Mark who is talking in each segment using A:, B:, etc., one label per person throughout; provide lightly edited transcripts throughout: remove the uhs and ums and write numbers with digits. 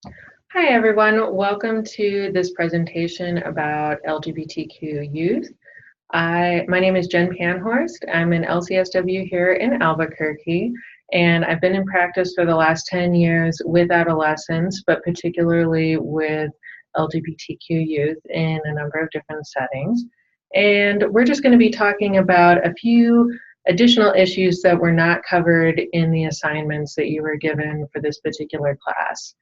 A: Hi everyone, welcome to this presentation about LGBTQ youth. My name is Jen Panhorst. I'm an LCSW here in Albuquerque, and I've been in practice for the last 10 years with adolescents, but particularly with LGBTQ youth in a number of different settings. And we're just going to be talking about a few additional issues that were not covered in the assignments that you were given for this particular class.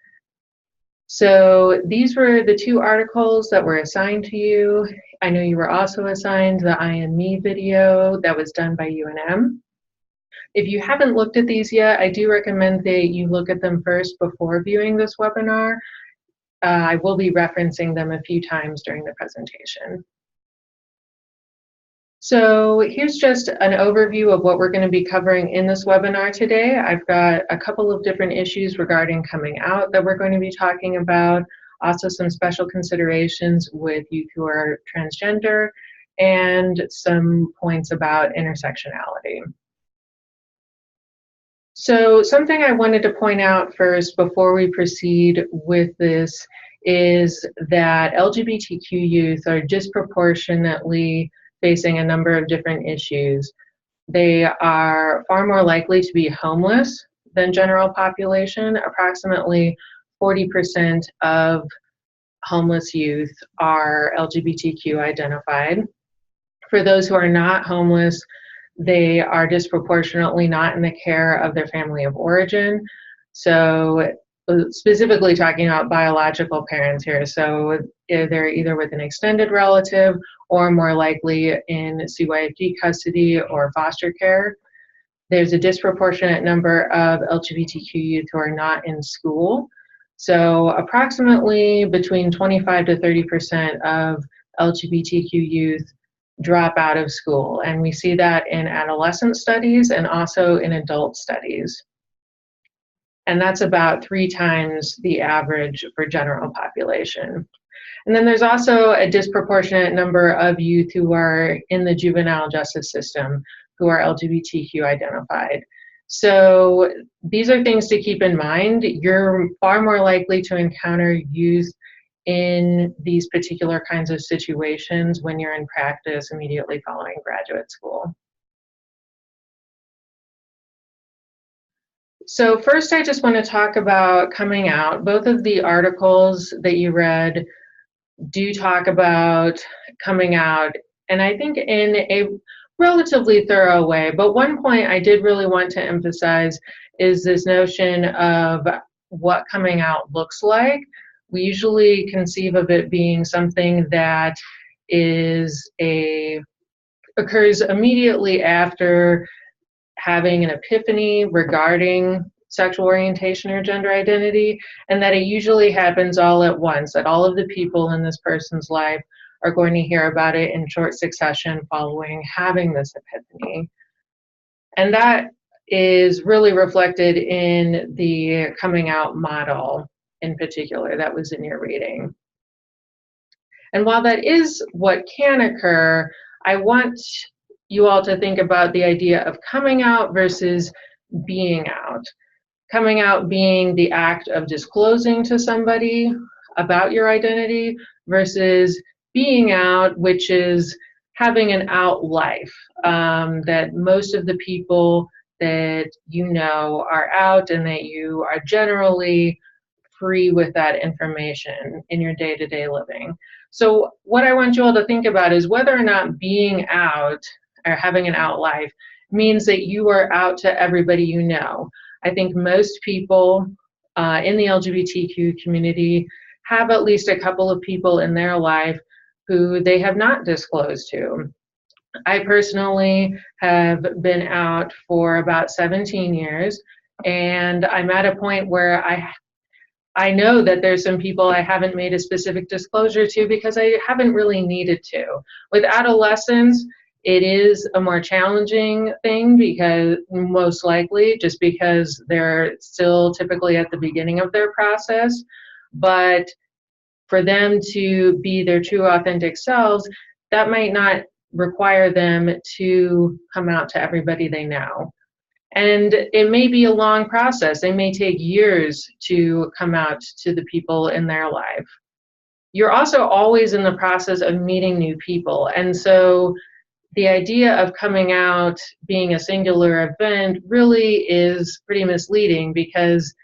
A: So these were the two articles that were assigned to you. I know you were also assigned the I Am Me video that was done by UNM. If you haven't looked at these yet, I do recommend that you look at them first before viewing this webinar. I will be referencing them a few times during the presentation. So here's just an overview of what we're going to be covering in this webinar today. I've got a couple of different issues regarding coming out that we're going to be talking about, also some special considerations with youth who are transgender, and some points about intersectionality. So something I wanted to point out first before we proceed with this is that LGBTQ youth are disproportionately facing a number of different issues. They are far more likely to be homeless than general population. Approximately 40% of homeless youth are LGBTQ identified. For those who are not homeless, they are disproportionately not in the care of their family of origin. So specifically talking about biological parents here. So they're either with an extended relative or more likely in CYFD custody or foster care. There's a disproportionate number of LGBTQ youth who are not in school. So approximately between 25 to 30% of LGBTQ youth drop out of school. And we see that in adolescent studies and also in adult studies. And that's about 3 times the average for general population. And then there's also a disproportionate number of youth who are in the juvenile justice system who are LGBTQ identified. So these are things to keep in mind. You're far more likely to encounter youth in these particular kinds of situations when you're in practice immediately following graduate school. So first, I just want to talk about coming out. Both of the articles that you read do talk about coming out, and I think in a relatively thorough way. But one point I did really want to emphasize is this notion of what coming out looks like. We usually conceive of it being something that occurs immediately after having an epiphany regarding sexual orientation or gender identity, and that it usually happens all at once, that all of the people in this person's life are going to hear about it in short succession following having this epiphany. And that is really reflected in the coming out model in particular that was in your reading. And while that is what can occur, I want you all to think about the idea of coming out versus being out. Coming out being the act of disclosing to somebody about your identity versus being out, which is having an out life, that most of the people that you know are out and that you are generally free with that information in your day-to-day living. So what I want you all to think about is whether or not being out or having an out life means that you are out to everybody you know. I think most people in the LGBTQ community have at least a couple of people in their life who they have not disclosed to. I personally have been out for about 17 years, and I'm at a point where I know that there's some people I haven't made a specific disclosure to because I haven't really needed to. With adolescents, it is a more challenging thing because most likely just because they're still typically at the beginning of their process. But for them to be their true authentic selves, that might not require them to come out to everybody they know. And it may be a long process. They may take years to come out to the people in their life. You're also always in the process of meeting new people. And so the idea of coming out being a singular event really is pretty misleading, because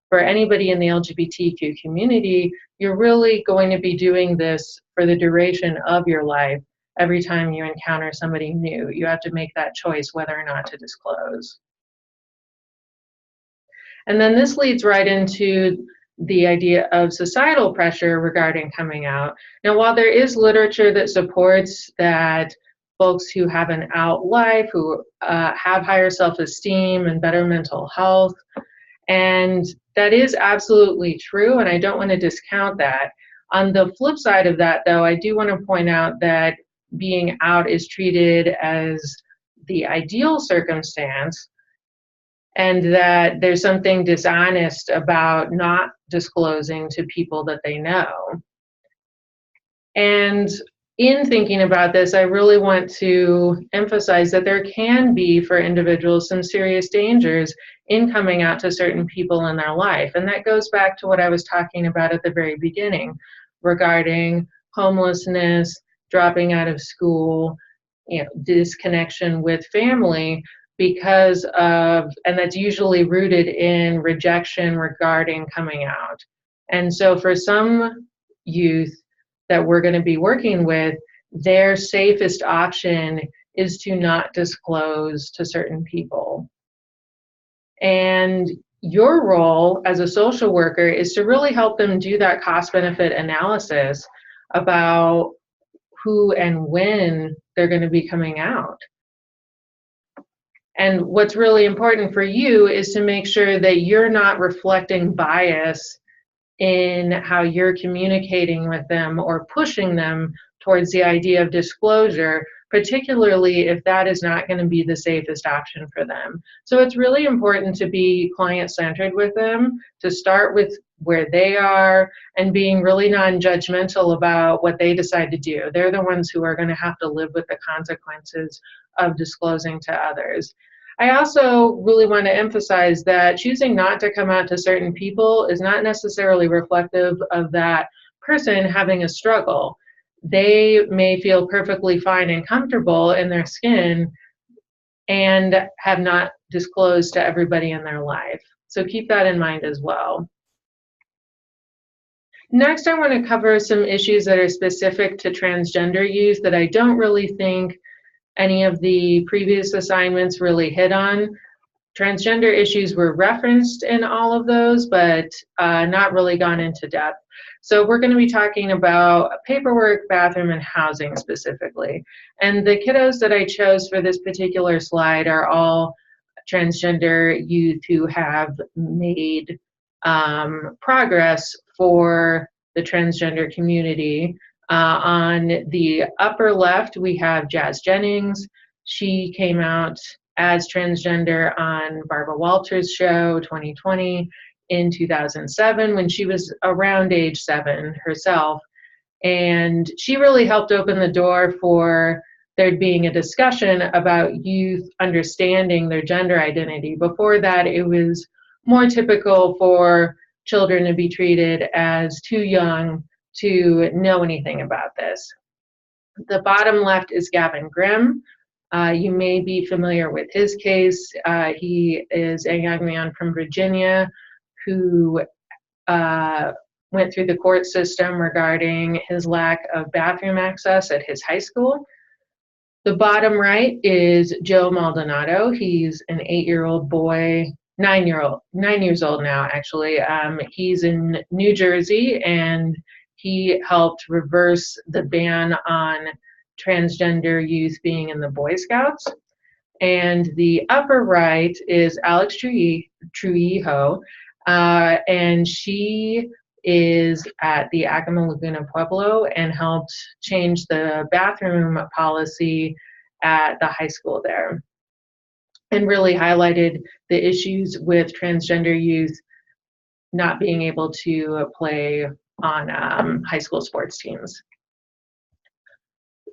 A: for anybody in the LGBTQ community, you're really going to be doing this for the duration of your life. Every time you encounter somebody new, you have to make that choice whether or not to disclose. And then this leads right into the idea of societal pressure regarding coming out. Now, while there is literature that supports that folks who have an out life, who have higher self-esteem and better mental health, and that is absolutely true, and I don't want to discount that. On the flip side of that, though, I do want to point out that being out is treated as the ideal circumstance, and that there's something dishonest about not disclosing to people that they know. And in thinking about this, I really want to emphasize that there can be, for individuals, some serious dangers in coming out to certain people in their life. And that goes back to what I was talking about at the very beginning regarding homelessness, dropping out of school, disconnection with family, because of, and that's usually rooted in rejection regarding coming out. And so for some youth that we're going to be working with, their safest option is to not disclose to certain people. And your role as a social worker is to really help them do that cost-benefit analysis about who and when they're going to be coming out. And what's really important for you is to make sure that you're not reflecting bias in how you're communicating with them or pushing them towards the idea of disclosure, particularly if that is not going to be the safest option for them. So it's really important to be client-centered with them, to start with where they are and being really non-judgmental about what they decide to do. They're the ones who are going to have to live with the consequences of disclosing to others. I also really want to emphasize that choosing not to come out to certain people is not necessarily reflective of that person having a struggle. They may feel perfectly fine and comfortable in their skin and have not disclosed to everybody in their life. So keep that in mind as well. Next, I want to cover some issues that are specific to transgender youth that I don't really think any of the previous assignments really hit on. Transgender issues were referenced in all of those, but not really gone into depth. So we're going to be talking about paperwork, bathroom, and housing specifically. And the kiddos that I chose for this particular slide are all transgender youth who have made progress for the transgender community. On the upper left, we have Jazz Jennings. She came out as transgender on Barbara Walters' show 2020 in 2007 when she was around age 7 herself. And she really helped open the door for there being a discussion about youth understanding their gender identity. Before that, it was more typical for children to be treated as too young to know anything about this. The bottom left is Gavin Grimm. You may be familiar with his case. He is a young man from Virginia who went through the court system regarding his lack of bathroom access at his high school. The bottom right is Joe Maldonado. He's an 8-year-old boy, 9 years old now, actually. He's in New Jersey, and he helped reverse the ban on transgender youth being in the Boy Scouts. And the upper right is Alex Trujillo, and she is at the Acoma Laguna Pueblo and helped change the bathroom policy at the high school there, and really highlighted the issues with transgender youth not being able to play on high school sports teams.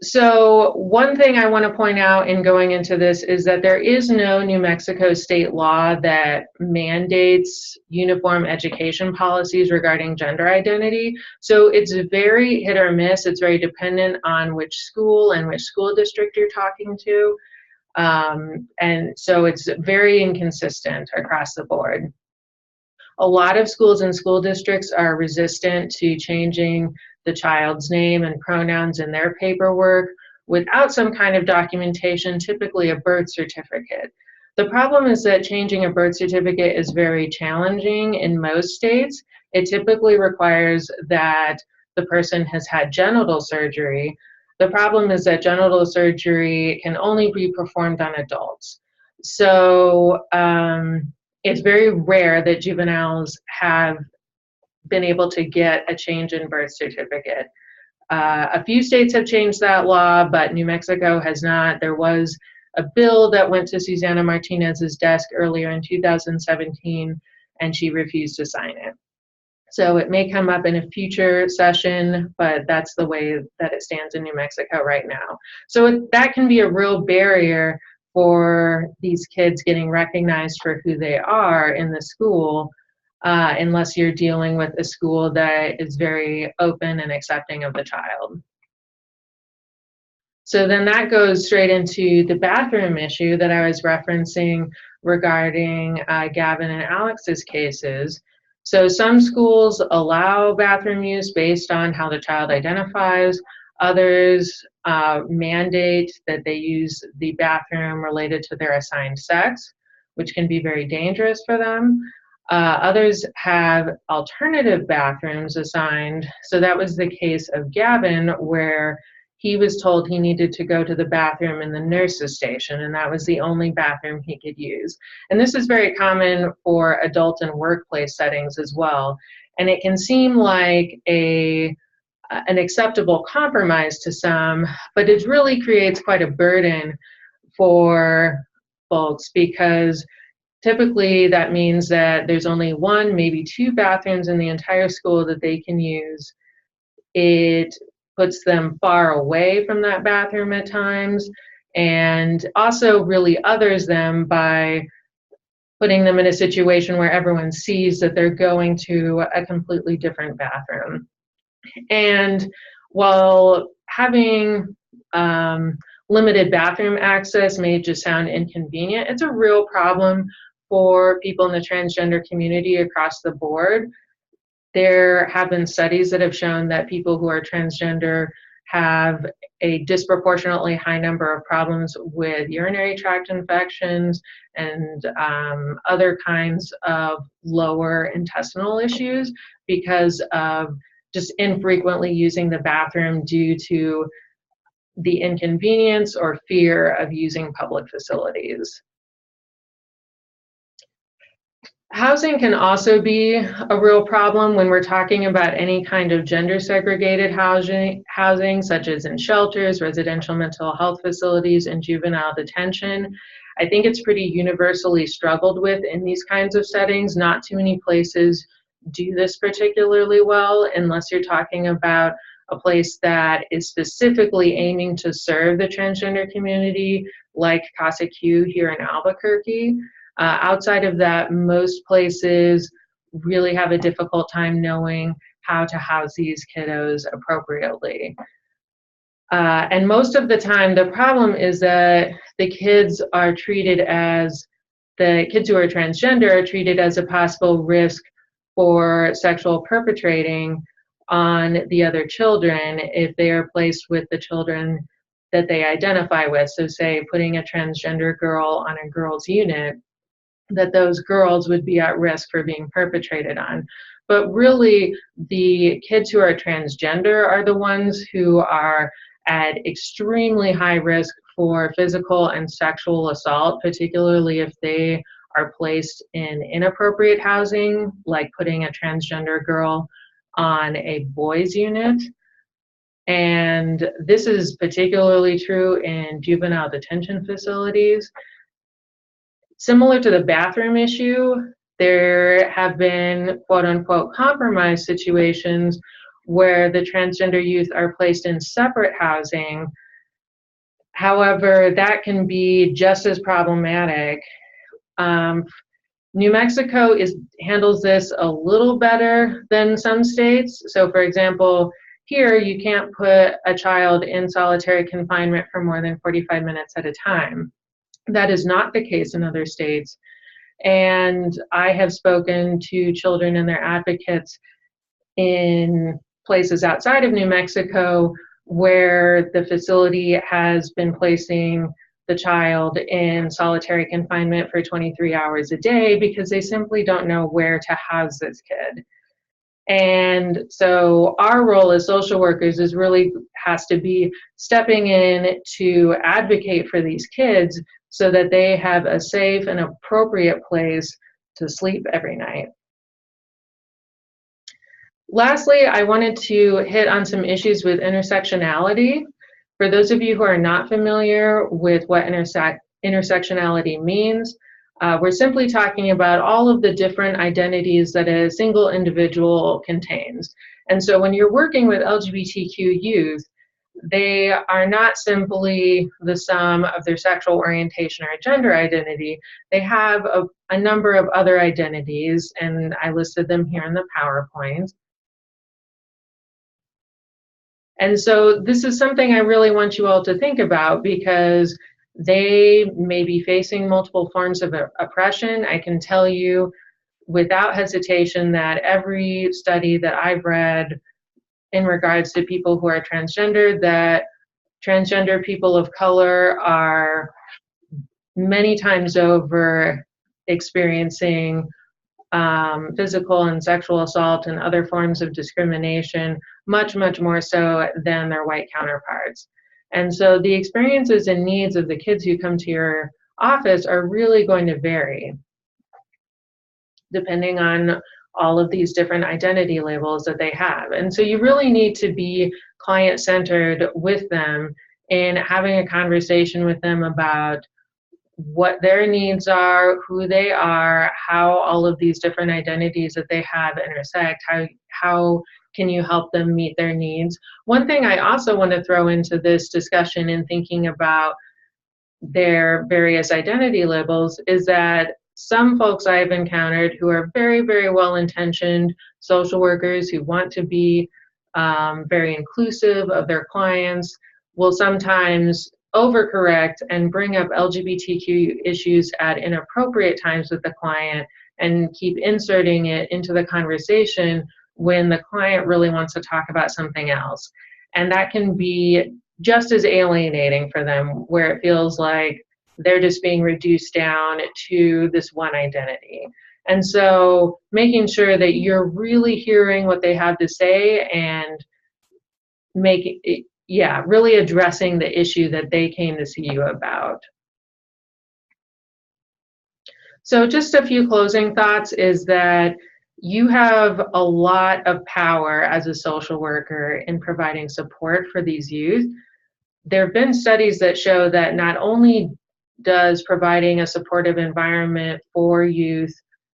A: So one thing I want to point out in going into this is that there is no New Mexico state law that mandates uniform education policies regarding gender identity. So it's very hit or miss. It's very dependent on which school and which school district you're talking to. And so it's very inconsistent across the board. A lot of schools and school districts are resistant to changing the child's name and pronouns in their paperwork without some kind of documentation, typically a birth certificate. The problem is that changing a birth certificate is very challenging in most states. It typically requires that the person has had genital surgery. The problem is that genital surgery can only be performed on adults. So, it's very rare that juveniles have been able to get a change in birth certificate. A few states have changed that law, but New Mexico has not. There was a bill that went to Susana Martinez's desk earlier in 2017, and she refused to sign it. So it may come up in a future session, but that's the way that it stands in New Mexico right now. So that can be a real barrier for these kids getting recognized for who they are in the school, unless you're dealing with a school that is very open and accepting of the child. So then that goes straight into the bathroom issue that I was referencing regarding Gavin and Alex's cases. So some schools allow bathroom use based on how the child identifies. Others mandate that they use the bathroom related to their assigned sex, which can be very dangerous for them. Others have alternative bathrooms assigned. So that was the case of Gavin, where he was told he needed to go to the bathroom in the nurse's station, and that was the only bathroom he could use. And this is very common for adult and workplace settings as well. And it can seem like an acceptable compromise to some, but it really creates quite a burden for folks, because typically that means that there's only one, maybe two bathrooms in the entire school that they can use. It puts them far away from that bathroom at times, and also really others them by putting them in a situation where everyone sees that they're going to a completely different bathroom. And while having limited bathroom access may just sound inconvenient, it's a real problem for people in the transgender community across the board. There have been studies that have shown that people who are transgender have a disproportionately high number of problems with urinary tract infections and other kinds of lower intestinal issues because of just infrequently using the bathroom due to the inconvenience or fear of using public facilities. Housing can also be a real problem when we're talking about any kind of gender segregated housing, such as in shelters, residential mental health facilities, and juvenile detention. I think it's pretty universally struggled with in these kinds of settings. Not too many places do this particularly well, unless you're talking about a place that is specifically aiming to serve the transgender community, like Casa Q here in Albuquerque. Outside of that, most places really have a difficult time knowing how to house these kiddos appropriately. And most of the time, the problem is that the kids who are transgender are treated as a possible risk for sexual perpetrating on the other children if they are placed with the children that they identify with. So say putting a transgender girl on a girls' unit, that those girls would be at risk for being perpetrated on. But really, the kids who are transgender are the ones who are at extremely high risk for physical and sexual assault, particularly if they are placed in inappropriate housing, like putting a transgender girl on a boys' unit. And this is particularly true in juvenile detention facilities. Similar to the bathroom issue, there have been quote-unquote compromise situations where the transgender youth are placed in separate housing However, that can be just as problematic. New Mexico handles this a little better than some states. So for example, here you can't put a child in solitary confinement for more than 45 minutes at a time. That is not the case in other states. And I have spoken to children and their advocates in places outside of New Mexico where the facility has been placing the child in solitary confinement for 23 hours a day because they simply don't know where to house this kid. And so our role as social workers has to be stepping in to advocate for these kids so that they have a safe and appropriate place to sleep every night. Lastly, I wanted to hit on some issues with intersectionality. For those of you who are not familiar with what intersectionality means, we're simply talking about all of the different identities that a single individual contains. And so when you're working with LGBTQ youth, they are not simply the sum of their sexual orientation or gender identity. They have a number of other identities, and I listed them here in the PowerPoint. And so this is something I really want you all to think about because they may be facing multiple forms of oppression. I can tell you without hesitation that every study that I've read in regards to people who are transgender, that transgender people of color are many times over experiencing physical and sexual assault and other forms of discrimination, much more so than their white counterparts. And so the experiences and needs of the kids who come to your office are really going to vary depending on all of these different identity labels that they have. And so you really need to be client-centered with them in having a conversation with them about what their needs are, who they are, how all of these different identities that they have intersect, how can you help them meet their needs. One thing I also want to throw into this discussion in thinking about their various identity labels is that some folks I've encountered who are very well-intentioned social workers who want to be very inclusive of their clients will sometimes overcorrect and bring up LGBTQ issues at inappropriate times with the client and keep inserting it into the conversation when the client really wants to talk about something else. And that can be just as alienating for them, where it feels like they're just being reduced down to this one identity. And so making sure that you're really hearing what they have to say and really addressing the issue that they came to see you about. So just a few closing thoughts is that you have a lot of power as a social worker in providing support for these youth. There have been studies that show that not only does providing a supportive environment for youth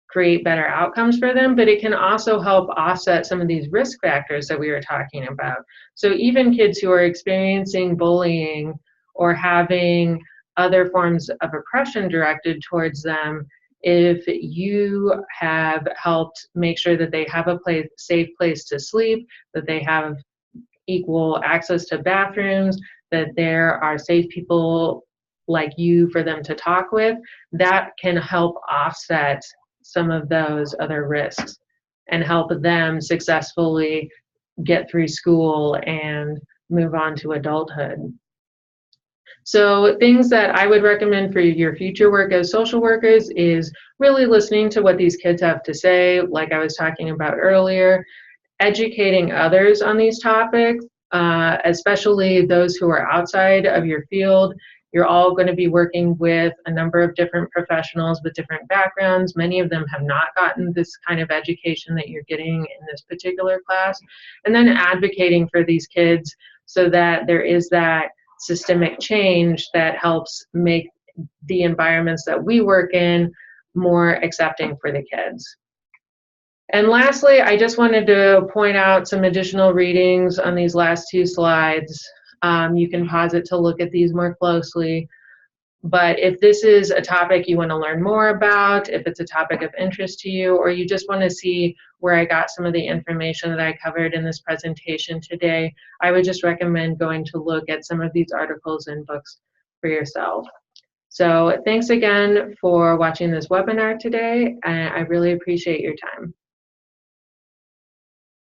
A: create better outcomes for them, but it can also help offset some of these risk factors that we were talking about. So even kids who are experiencing bullying or having other forms of oppression directed towards them, if you have helped make sure that they have a safe place to sleep, that they have equal access to bathrooms, that there are safe people like you for them to talk with, that can help offset some of those other risks and help them successfully get through school and move on to adulthood. So things that I would recommend for your future work as social workers is really listening to what these kids have to say, like I was talking about earlier, educating others on these topics, especially those who are outside of your field. You're all going to be working with a number of different professionals with different backgrounds. Many of them have not gotten this kind of education that you're getting in this particular class. And then advocating for these kids so that there is that systemic change that helps make the environments that we work in more accepting for the kids. And lastly, I just wanted to point out some additional readings on these last two slides. You can pause it to look at these more closely. But if this is a topic you want to learn more about, if it's a topic of interest to you, or you just want to see where I got some of the information that I covered in this presentation today, I would just recommend going to look at some of these articles and books for yourself. So thanks again for watching this webinar today, and I really appreciate your time.